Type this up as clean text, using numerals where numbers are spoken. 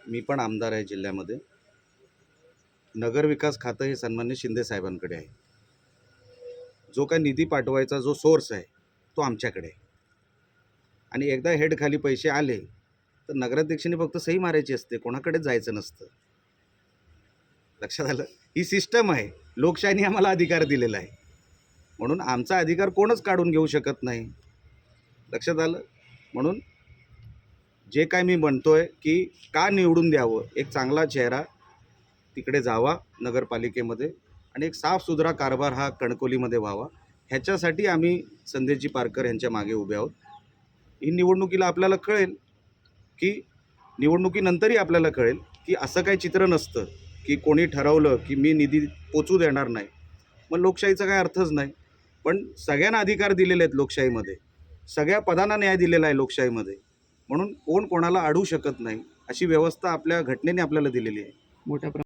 मी पण आमदार आहे जिल्ह्यामध्ये. नगरविकास खातं हे सन्मान्य शिंदे साहेबांकडे आहे. जो काही निधी पाठवायचा जो सोर्स आहे तो आमच्याकडे आहे. आणि एकदा हेड खाली पैसे आले तर नगराध्यक्षांनी फक्त सही मारायची असते, कोणाकडेच जायचं नसतं. लक्षात आलं? ही सिस्टम आहे. लोकशाहीने आम्हाला अधिकार दिलेला आहे, म्हणून आमचा अधिकार कोणच काढून घेऊ शकत नाही. लक्षात आलं? म्हणून जे काय मी म्हणतोय की का निवडून द्यावं, एक चांगला चेहरा तिकडे जावा नगरपालिकेमध्ये आणि एक साफसुथरा कारभार हा कणकवलीमध्ये व्हावा, ह्याच्यासाठी आम्ही संदेशजी पारकर यांच्या मागे उभे आहोत. ही निवडणुकीला आपल्याला कळेल की निवडणुकीनंतरही आपल्याला कळेल की असं काही चित्र नसतं की कोणी ठरवलं की मी निधी पोचू देणार नाही, मग लोकशाहीचा काही अर्थच नाही. पण सगळ्यांना अधिकार दिलेले आहेत लोकशाहीमध्ये, सगळ्या पदांना न्याय दिलेला आहे लोकशाहीमध्ये, म्हणून कोण कोणाला अडवू शकत नाही अशी व्यवस्था आपल्या घटनेने आपल्याला दिलेली आहे. मोठ्या